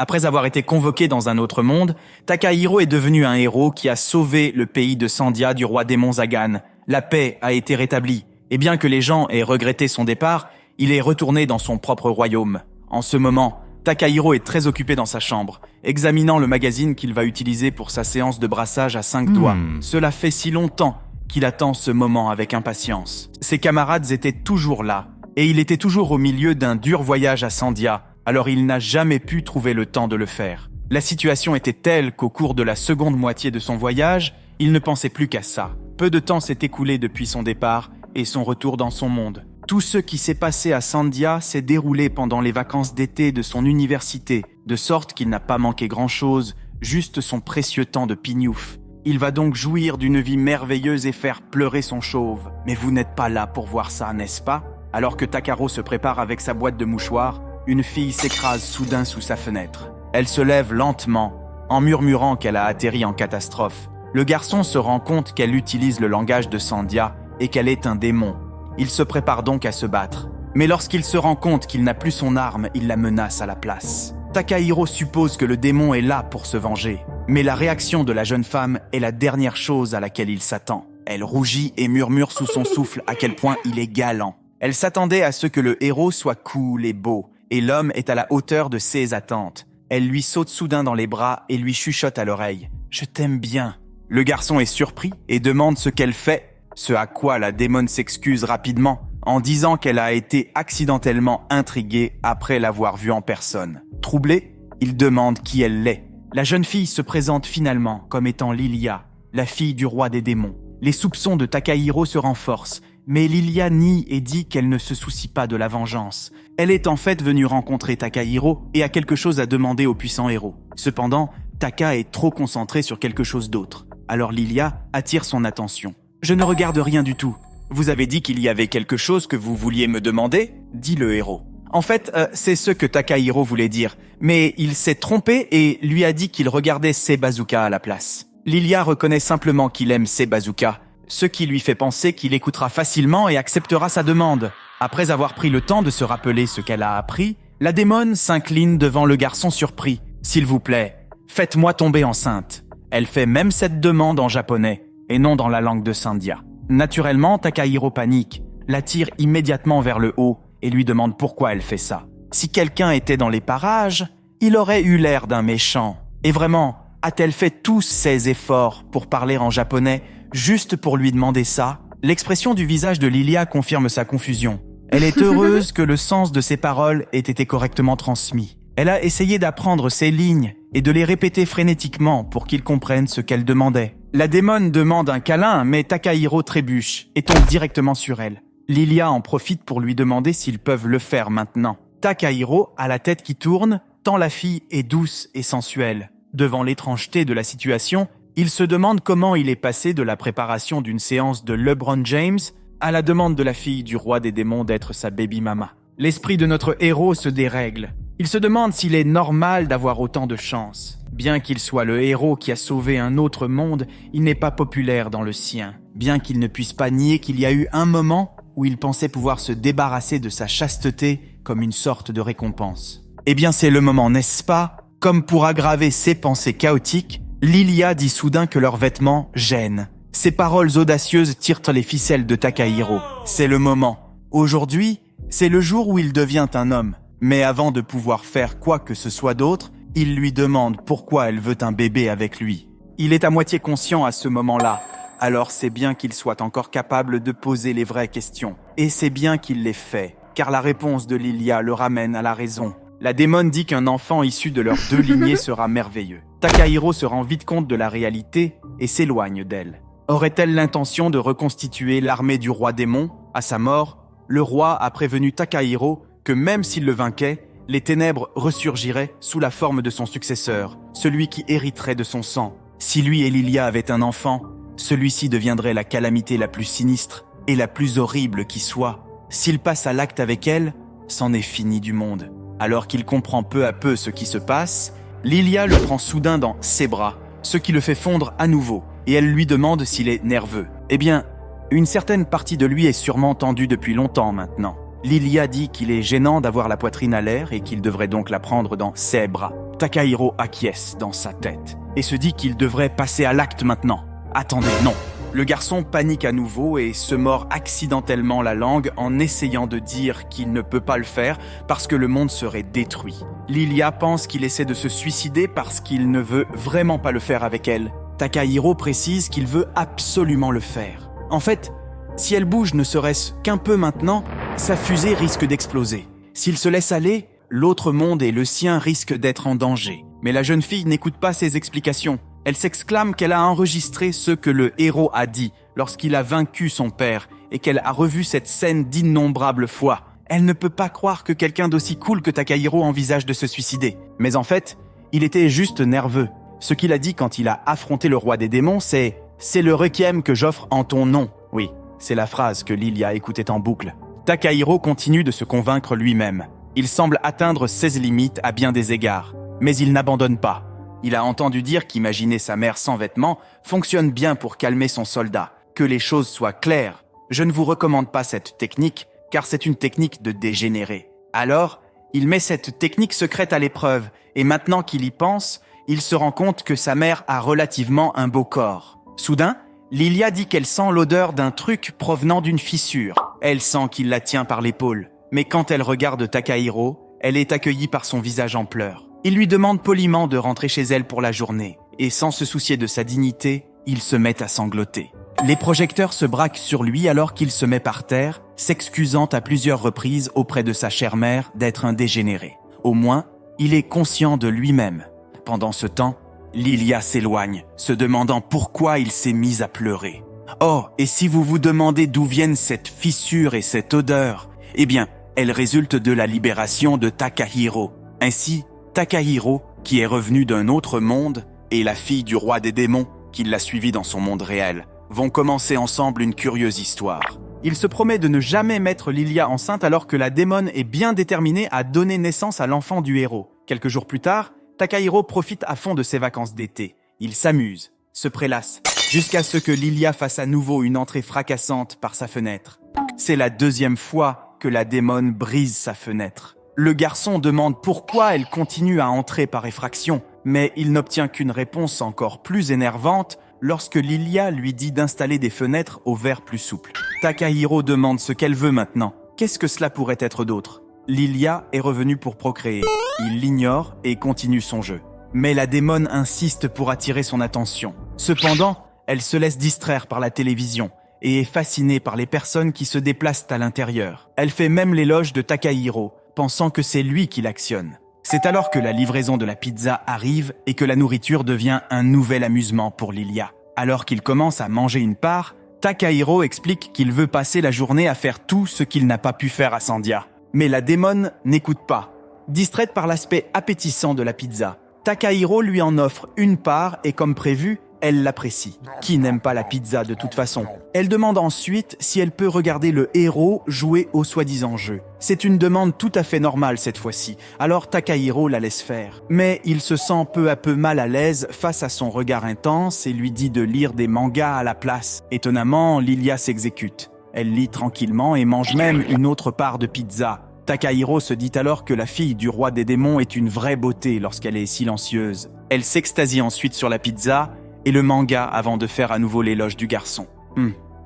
Après avoir été convoqué dans un autre monde, Takahiro est devenu un héros qui a sauvé le pays de Sandia du roi démon Zagan. La paix a été rétablie, et bien que les gens aient regretté son départ, il est retourné dans son propre royaume. En ce moment, Takahiro est très occupé dans sa chambre, examinant le magazine qu'il va utiliser pour sa séance de brassage à 5 doigts. Cela fait si longtemps qu'il attend ce moment avec impatience. Ses camarades étaient toujours là, et il était toujours au milieu d'un dur voyage à Sandia, alors il n'a jamais pu trouver le temps de le faire. La situation était telle qu'au cours de la seconde moitié de son voyage, il ne pensait plus qu'à ça. Peu de temps s'est écoulé depuis son départ et son retour dans son monde. Tout ce qui s'est passé à Sandia s'est déroulé pendant les vacances d'été de son université, de sorte qu'il n'a pas manqué grand-chose, juste son précieux temps de pignouf. Il va donc jouir d'une vie merveilleuse et faire pleurer son chauve. Mais vous n'êtes pas là pour voir ça, n'est-ce pas? Alors que Takaro se prépare avec sa boîte de mouchoirs, une fille s'écrase soudain sous sa fenêtre. Elle se lève lentement, en murmurant qu'elle a atterri en catastrophe. Le garçon se rend compte qu'elle utilise le langage de Sandia et qu'elle est un démon. Il se prépare donc à se battre. Mais lorsqu'il se rend compte qu'il n'a plus son arme, il la menace à la place. Takahiro suppose que le démon est là pour se venger. Mais la réaction de la jeune femme est la dernière chose à laquelle il s'attend. Elle rougit et murmure sous son souffle à quel point il est galant. Elle s'attendait à ce que le héros soit cool et beau, et l'homme est à la hauteur de ses attentes. Elle lui saute soudain dans les bras et lui chuchote à l'oreille « Je t'aime bien ». Le garçon est surpris et demande ce qu'elle fait, ce à quoi la démone s'excuse rapidement en disant qu'elle a été accidentellement intriguée après l'avoir vue en personne. Troublé, il demande qui elle est. La jeune fille se présente finalement comme étant Lilia, la fille du roi des démons. Les soupçons de Takahiro se renforcent, mais Lilia nie et dit qu'elle ne se soucie pas de la vengeance. Elle est en fait venue rencontrer Takahiro et a quelque chose à demander au puissant héros. Cependant, Taka est trop concentré sur quelque chose d'autre. Alors Lilia attire son attention. « Je ne regarde rien du tout. Vous avez dit qu'il y avait quelque chose que vous vouliez me demander ?» dit le héros. En fait, c'est ce que Takahiro voulait dire, mais il s'est trompé et lui a dit qu'il regardait ses bazookas à la place. Lilia reconnaît simplement qu'il aime ses bazookas, ce qui lui fait penser qu'il écoutera facilement et acceptera sa demande. Après avoir pris le temps de se rappeler ce qu'elle a appris, la démone s'incline devant le garçon surpris. « S'il vous plaît, faites-moi tomber enceinte. » Elle fait même cette demande en japonais, et non dans la langue de Sandia. Naturellement, Takahiro panique, la tire immédiatement vers le haut et lui demande pourquoi elle fait ça. Si quelqu'un était dans les parages, il aurait eu l'air d'un méchant. Et vraiment, a-t-elle fait tous ses efforts pour parler en japonais juste pour lui demander ça? L'expression du visage de Lilia confirme sa confusion. Elle est heureuse que le sens de ses paroles ait été correctement transmis. Elle a essayé d'apprendre ses lignes et de les répéter frénétiquement pour qu'il comprenne ce qu'elle demandait. La démone demande un câlin, mais Takahiro trébuche et tombe directement sur elle. Lilia en profite pour lui demander s'ils peuvent le faire maintenant. Takahiro a la tête qui tourne, tant la fille est douce et sensuelle. Devant l'étrangeté de la situation, il se demande comment il est passé de la préparation d'une séance de LeBron James à la demande de la fille du roi des démons d'être sa baby mama. L'esprit de notre héros se dérègle. Il se demande s'il est normal d'avoir autant de chance. Bien qu'il soit le héros qui a sauvé un autre monde, il n'est pas populaire dans le sien. Bien qu'il ne puisse pas nier qu'il y a eu un moment où il pensait pouvoir se débarrasser de sa chasteté comme une sorte de récompense. Eh bien c'est le moment, n'est-ce pas? Comme pour aggraver ses pensées chaotiques, Lilia dit soudain que leurs vêtements gênent. Ses paroles audacieuses tirent les ficelles de Takahiro. C'est le moment. Aujourd'hui, c'est le jour où il devient un homme. Mais avant de pouvoir faire quoi que ce soit d'autre, il lui demande pourquoi elle veut un bébé avec lui. Il est à moitié conscient à ce moment-là, alors c'est bien qu'il soit encore capable de poser les vraies questions. Et c'est bien qu'il les fait, car la réponse de Lilia le ramène à la raison. La démone dit qu'un enfant issu de leurs deux lignées sera merveilleux. Takahiro se rend vite compte de la réalité et s'éloigne d'elle. Aurait-elle l'intention de reconstituer l'armée du roi démon? À sa mort, le roi a prévenu Takahiro que même s'il le vainquait, les ténèbres ressurgiraient sous la forme de son successeur, celui qui hériterait de son sang. Si lui et Lilia avaient un enfant, celui-ci deviendrait la calamité la plus sinistre et la plus horrible qui soit. S'il passe à l'acte avec elle, c'en est fini du monde. Alors qu'il comprend peu à peu ce qui se passe, Lilia le prend soudain dans ses bras, ce qui le fait fondre à nouveau, et elle lui demande s'il est nerveux. Eh bien, une certaine partie de lui est sûrement tendue depuis longtemps maintenant. Lilia dit qu'il est gênant d'avoir la poitrine à l'air et qu'il devrait donc la prendre dans ses bras. Takahiro acquiesce dans sa tête et se dit qu'il devrait passer à l'acte maintenant. Attendez, non. Le garçon panique à nouveau et se mord accidentellement la langue en essayant de dire qu'il ne peut pas le faire parce que le monde serait détruit. Lilia pense qu'il essaie de se suicider parce qu'il ne veut vraiment pas le faire avec elle. Takahiro précise qu'il veut absolument le faire. En fait, si elle bouge ne serait-ce qu'un peu maintenant, sa fusée risque d'exploser. S'il se laisse aller, l'autre monde et le sien risquent d'être en danger. Mais la jeune fille n'écoute pas ses explications. Elle s'exclame qu'elle a enregistré ce que le héros a dit lorsqu'il a vaincu son père et qu'elle a revu cette scène d'innombrables fois. Elle ne peut pas croire que quelqu'un d'aussi cool que Takahiro envisage de se suicider. Mais en fait, il était juste nerveux. Ce qu'il a dit quand il a affronté le roi des démons, c'est « C'est le requiem que j'offre en ton nom ». Oui, c'est la phrase que Lilia écoutait en boucle. Takahiro continue de se convaincre lui-même. Il semble atteindre ses limites à bien des égards, mais il n'abandonne pas. Il a entendu dire qu'imaginer sa mère sans vêtements fonctionne bien pour calmer son soldat. Que les choses soient claires, je ne vous recommande pas cette technique, car c'est une technique de dégénéré. Alors, il met cette technique secrète à l'épreuve, et maintenant qu'il y pense, il se rend compte que sa mère a relativement un beau corps. Soudain, Lilia dit qu'elle sent l'odeur d'un truc provenant d'une fissure. Elle sent qu'il la tient par l'épaule. Mais quand elle regarde Takahiro, elle est accueillie par son visage en pleurs. Il lui demande poliment de rentrer chez elle pour la journée. Et sans se soucier de sa dignité, il se met à sangloter. Les projecteurs se braquent sur lui alors qu'il se met par terre, s'excusant à plusieurs reprises auprès de sa chère mère d'être un dégénéré. Au moins, il est conscient de lui-même. Pendant ce temps, Lilia s'éloigne, se demandant pourquoi il s'est mis à pleurer. Oh, et si vous vous demandez d'où viennent cette fissure et cette odeur, eh bien, elle résulte de la libération de Takahiro. Ainsi, Takahiro, qui est revenu d'un autre monde, et la fille du roi des démons, qui l'a suivi dans son monde réel, vont commencer ensemble une curieuse histoire. Il se promet de ne jamais mettre Lilia enceinte alors que la démone est bien déterminée à donner naissance à l'enfant du héros. Quelques jours plus tard, Takahiro profite à fond de ses vacances d'été. Il s'amuse, se prélasse, jusqu'à ce que Lilia fasse à nouveau une entrée fracassante par sa fenêtre. C'est la deuxième fois que la démone brise sa fenêtre. Le garçon demande pourquoi elle continue à entrer par effraction, mais il n'obtient qu'une réponse encore plus énervante lorsque Lilia lui dit d'installer des fenêtres au verre plus souple. Takahiro demande ce qu'elle veut maintenant. Qu'est-ce que cela pourrait être d'autre ? Lilia est revenue pour procréer. Il l'ignore et continue son jeu. Mais la démone insiste pour attirer son attention. Cependant, elle se laisse distraire par la télévision et est fascinée par les personnes qui se déplacent à l'intérieur. Elle fait même l'éloge de Takahiro, pensant que c'est lui qui l'actionne. C'est alors que la livraison de la pizza arrive et que la nourriture devient un nouvel amusement pour Lilia. Alors qu'il commence à manger une part, Takahiro explique qu'il veut passer la journée à faire tout ce qu'il n'a pas pu faire à Sandia. Mais la démone n'écoute pas. Distraite par l'aspect appétissant de la pizza, Takahiro lui en offre une part et comme prévu, elle l'apprécie. Qui n'aime pas la pizza de toute façon ? Elle demande ensuite si elle peut regarder le héros jouer au soi-disant jeu. C'est une demande tout à fait normale cette fois-ci, alors Takahiro la laisse faire. Mais il se sent peu à peu mal à l'aise face à son regard intense et lui dit de lire des mangas à la place. Étonnamment, Lilia s'exécute. Elle lit tranquillement et mange même une autre part de pizza. Takahiro se dit alors que la fille du roi des démons est une vraie beauté lorsqu'elle est silencieuse. Elle s'extasie ensuite sur la pizza et le manga avant de faire à nouveau l'éloge du garçon.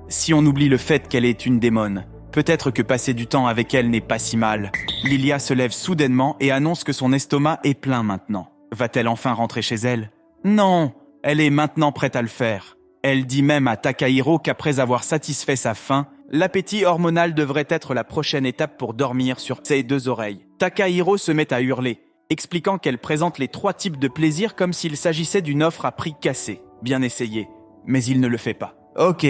Si on oublie le fait qu'elle est une démone, peut-être que passer du temps avec elle n'est pas si mal. Lilia se lève soudainement et annonce que son estomac est plein maintenant. Va-t-elle enfin rentrer chez elle ? Non, elle est maintenant prête à le faire. Elle dit même à Takahiro qu'après avoir satisfait sa faim, l'appétit hormonal devrait être la prochaine étape pour dormir sur ses deux oreilles. Takahiro se met à hurler, expliquant qu'elle présente les 3 types de plaisir comme s'il s'agissait d'une offre à prix cassé. Bien essayé, mais il ne le fait pas. Ok,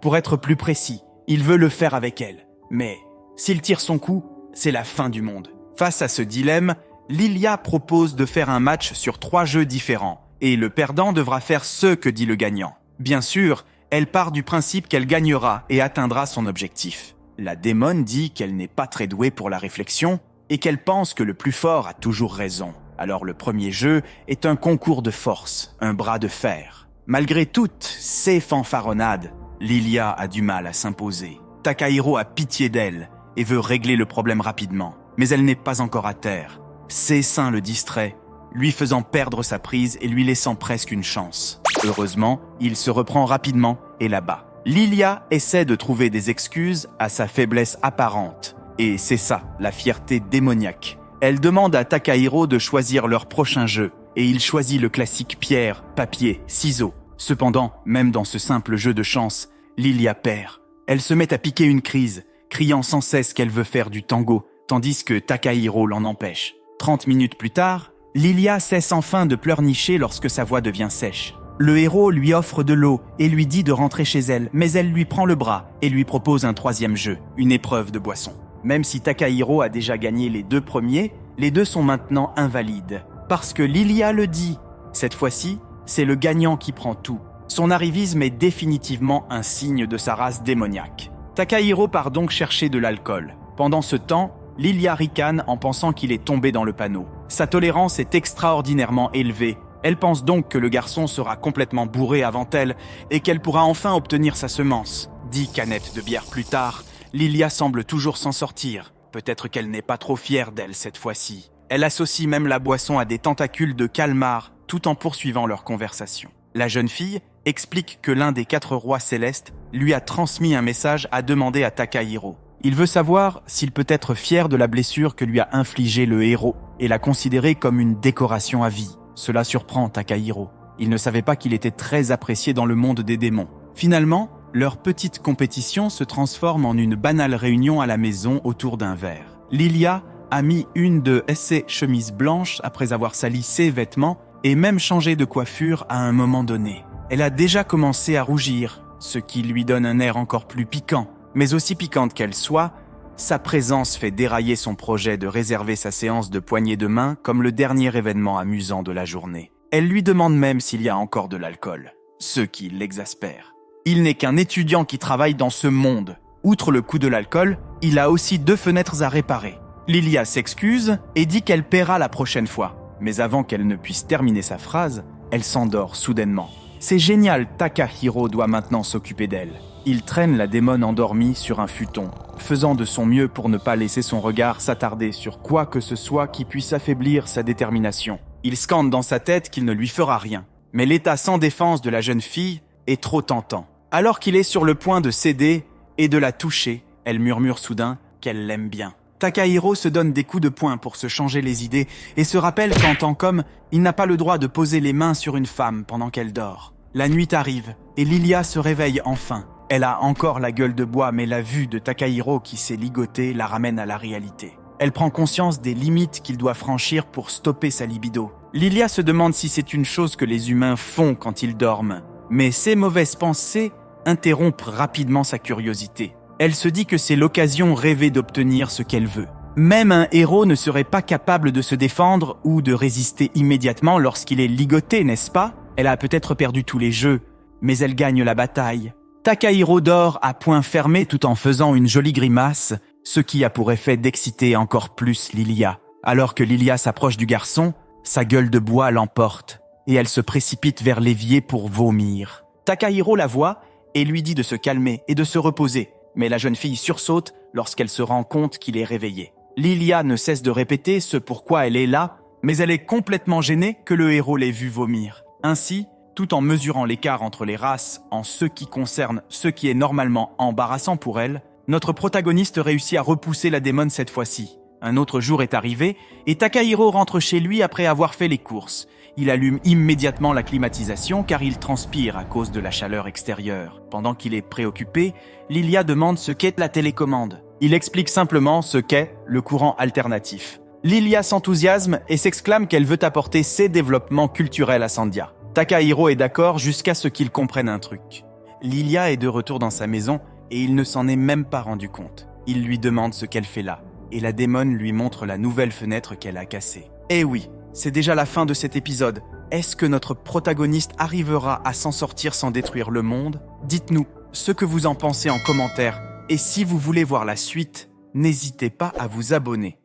pour être plus précis, il veut le faire avec elle. Mais s'il tire son coup, c'est la fin du monde. Face à ce dilemme, Lilia propose de faire un match sur 3 jeux différents, et le perdant devra faire ce que dit le gagnant. Bien sûr, elle part du principe qu'elle gagnera et atteindra son objectif. La démone dit qu'elle n'est pas très douée pour la réflexion et qu'elle pense que le plus fort a toujours raison. Alors le premier jeu est un concours de force, un bras de fer. Malgré toutes ces fanfaronnades, Lilia a du mal à s'imposer. Takahiro a pitié d'elle et veut régler le problème rapidement. Mais elle n'est pas encore à terre. Ses seins le distraient. lui faisant perdre sa prise et lui laissant presque une chance. Heureusement, il se reprend rapidement et la bat. Lilia essaie de trouver des excuses à sa faiblesse apparente. Et c'est ça, la fierté démoniaque. Elle demande à Takahiro de choisir leur prochain jeu, et il choisit le classique pierre, papier, ciseaux. Cependant, même dans ce simple jeu de chance, Lilia perd. Elle se met à piquer une crise, criant sans cesse qu'elle veut faire du tango, tandis que Takahiro l'en empêche. 30 minutes plus tard, Lilia cesse enfin de pleurnicher lorsque sa voix devient sèche. Le héros lui offre de l'eau et lui dit de rentrer chez elle, mais elle lui prend le bras et lui propose un troisième jeu, une épreuve de boisson. Même si Takahiro a déjà gagné les 2 premiers, les 2 sont maintenant invalides. Parce que Lilia le dit. Cette fois-ci, c'est le gagnant qui prend tout. Son arrivisme est définitivement un signe de sa race démoniaque. Takahiro part donc chercher de l'alcool. Pendant ce temps, Lilia ricane en pensant qu'il est tombé dans le panneau. Sa tolérance est extraordinairement élevée. Elle pense donc que le garçon sera complètement bourré avant elle et qu'elle pourra enfin obtenir sa semence. 10 canettes de bière plus tard, Lilia semble toujours s'en sortir. Peut-être qu'elle n'est pas trop fière d'elle cette fois-ci. Elle associe même la boisson à des tentacules de calmar tout en poursuivant leur conversation. La jeune fille explique que l'un des 4 rois célestes lui a transmis un message à demander à Takahiro. Il veut savoir s'il peut être fier de la blessure que lui a infligée le héros et la considérer comme une décoration à vie. Cela surprend Takahiro. Il ne savait pas qu'il était très apprécié dans le monde des démons. Finalement, leur petite compétition se transforme en une banale réunion à la maison autour d'un verre. Lilia a mis une de ses chemises blanches après avoir sali ses vêtements et même changé de coiffure à un moment donné. Elle a déjà commencé à rougir, ce qui lui donne un air encore plus piquant. Mais aussi piquante qu'elle soit, sa présence fait dérailler son projet de réserver sa séance de poignée de main comme le dernier événement amusant de la journée. Elle lui demande même s'il y a encore de l'alcool, ce qui l'exaspère. Il n'est qu'un étudiant qui travaille dans ce monde. Outre le coût de l'alcool, il a aussi 2 fenêtres à réparer. Lilia s'excuse et dit qu'elle paiera la prochaine fois. Mais avant qu'elle ne puisse terminer sa phrase, elle s'endort soudainement. C'est génial, Takahiro doit maintenant s'occuper d'elle. Il traîne la démone endormie sur un futon, faisant de son mieux pour ne pas laisser son regard s'attarder sur quoi que ce soit qui puisse affaiblir sa détermination. Il scande dans sa tête qu'il ne lui fera rien. Mais l'état sans défense de la jeune fille est trop tentant. Alors qu'il est sur le point de céder et de la toucher, elle murmure soudain qu'elle l'aime bien. Takahiro se donne des coups de poing pour se changer les idées et se rappelle qu'en tant qu'homme, il n'a pas le droit de poser les mains sur une femme pendant qu'elle dort. La nuit arrive et Lilia se réveille enfin. Elle a encore la gueule de bois, mais la vue de Takahiro qui s'est ligoté la ramène à la réalité. Elle prend conscience des limites qu'il doit franchir pour stopper sa libido. Lilia se demande si c'est une chose que les humains font quand ils dorment. Mais ces mauvaises pensées interrompent rapidement sa curiosité. Elle se dit que c'est l'occasion rêvée d'obtenir ce qu'elle veut. Même un héros ne serait pas capable de se défendre ou de résister immédiatement lorsqu'il est ligoté, n'est-ce pas ? Elle a peut-être perdu tous les jeux, mais elle gagne la bataille. Takahiro dort à poing fermé tout en faisant une jolie grimace, ce qui a pour effet d'exciter encore plus Lilia. Alors que Lilia s'approche du garçon, sa gueule de bois l'emporte et elle se précipite vers l'évier pour vomir. Takahiro la voit et lui dit de se calmer et de se reposer, mais la jeune fille sursaute lorsqu'elle se rend compte qu'il est réveillé. Lilia ne cesse de répéter ce pourquoi elle est là, mais elle est complètement gênée que le héros l'ait vu vomir. Ainsi, tout en mesurant l'écart entre les races en ce qui concerne ce qui est normalement embarrassant pour elle, notre protagoniste réussit à repousser la démone cette fois-ci. Un autre jour est arrivé et Takahiro rentre chez lui après avoir fait les courses. Il allume immédiatement la climatisation car il transpire à cause de la chaleur extérieure. Pendant qu'il est préoccupé, Lilia demande ce qu'est la télécommande. Il explique simplement ce qu'est le courant alternatif. Lilia s'enthousiasme et s'exclame qu'elle veut apporter ses développements culturels à Sandia. Takahiro est d'accord jusqu'à ce qu'il comprenne un truc. Lilia est de retour dans sa maison et il ne s'en est même pas rendu compte. Il lui demande ce qu'elle fait là et la démone lui montre la nouvelle fenêtre qu'elle a cassée. Eh oui, c'est déjà la fin de cet épisode. Est-ce que notre protagoniste arrivera à s'en sortir sans détruire le monde ? Dites-nous ce que vous en pensez en commentaire et si vous voulez voir la suite, n'hésitez pas à vous abonner.